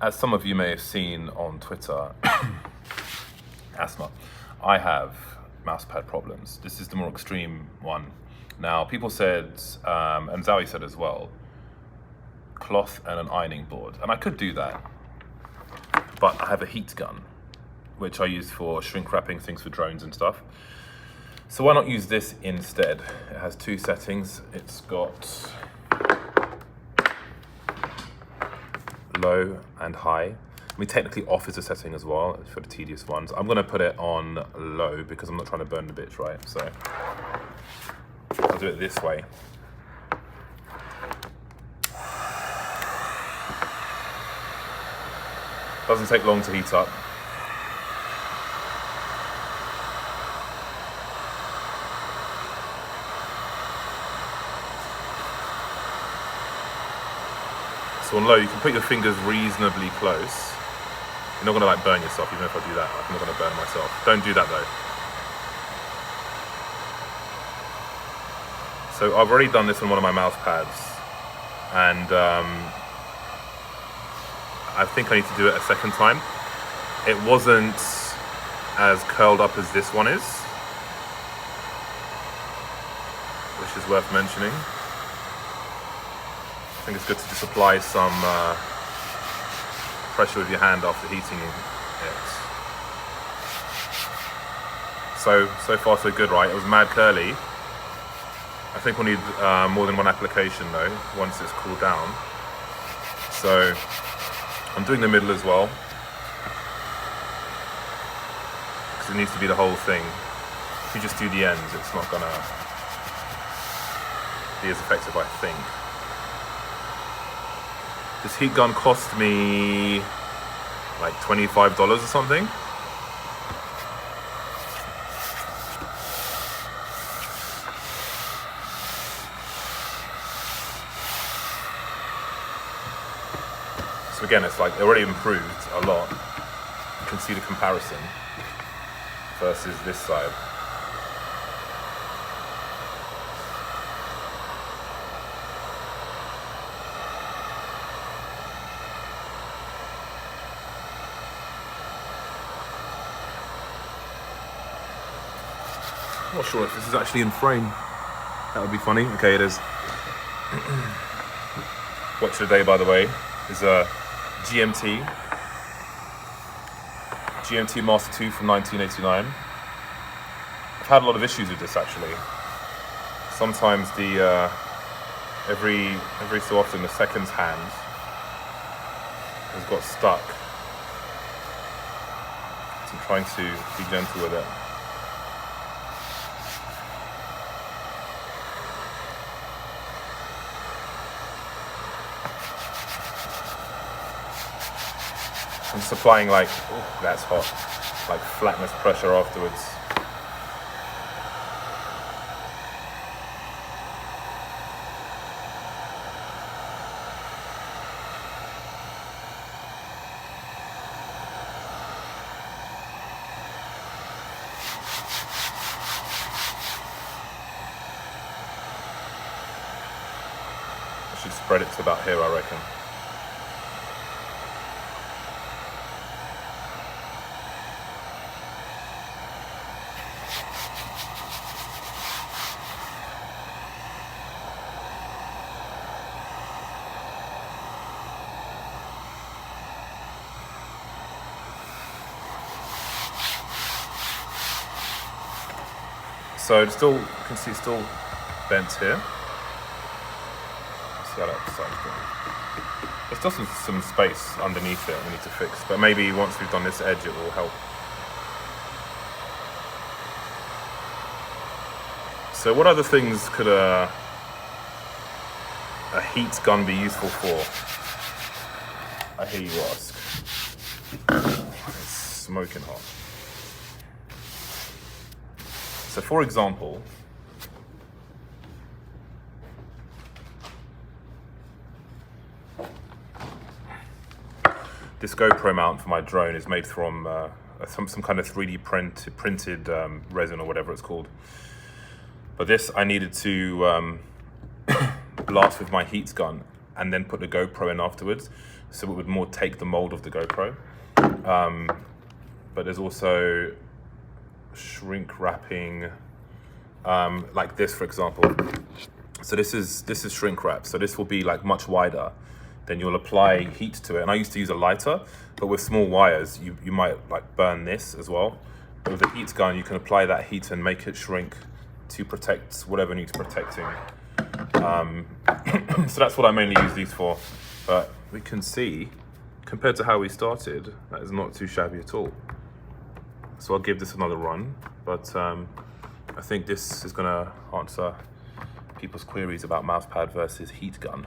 As some of you may have seen on Twitter, asthma, I have mousepad problems. This is the more extreme one. Now, people said, and Zowie said as well, cloth and an ironing board. And I could do that, but I have a heat gun, which I use for shrink wrapping things for drones and stuff. So why not use this instead? It has two settings. It's got low and high. I mean, technically off is a setting as well for the tedious ones. I'm gonna put it on low because I'm not trying to burn the bits, right? So I'll do it this way. Doesn't take long to heat up. So on low, you can put your fingers reasonably close. You're not gonna like burn yourself, even if I do that. I'm not gonna burn myself. Don't do that though. So I've already done this on one of my mouse pads, and I think I need to do it a second time. It wasn't as curled up as this one is, which is worth mentioning. I think it's good to just apply some pressure with your hand after heating it. So far so good, right? It was mad curly. I think we'll need more than one application though, once it's cooled down. So I'm doing the middle as well, because it needs to be the whole thing. If you just do the ends, it's not gonna be as effective, I think. This heat gun cost me like $25 or something. So again, it's like it already improved a lot. You can see the comparison versus this side. I'm not sure if this is actually in frame. That would be funny. Okay, it is. Watch of the day, by the way, is a GMT Master 2 from 1989. I've had a lot of issues with this actually. Sometimes the every so often the seconds hand has got stuck. So I'm trying to be gentle with it. I'm just applying like, oh, that's hot, like flatness pressure afterwards. I should spread it to about here, I reckon. So it's still, you can see it's still bent here. Let's see how that side's going. There's still some space underneath it we need to fix, but maybe once we've done this edge it will help. So what other things could a heat gun be useful for? I hear you ask. It's smoking hot. So for example, this GoPro mount for my drone is made from some kind of 3D printed resin or whatever it's called. But this I needed to blast with my heat gun, and then put the GoPro in afterwards, so it would more take the mold of the GoPro. But there's also shrink wrapping, like this, for example. So this is shrink wrap. So this will be like much wider. Then you'll apply heat to it. And I used to use a lighter, but with small wires, you might like burn this as well. But with the heat gun, you can apply that heat and make it shrink to protect whatever needs protecting. So that's what I mainly use these for. But we can see, compared to how we started, that is not too shabby at all. So I'll give this another run, but I think this is gonna answer people's queries about mousepad versus heat gun.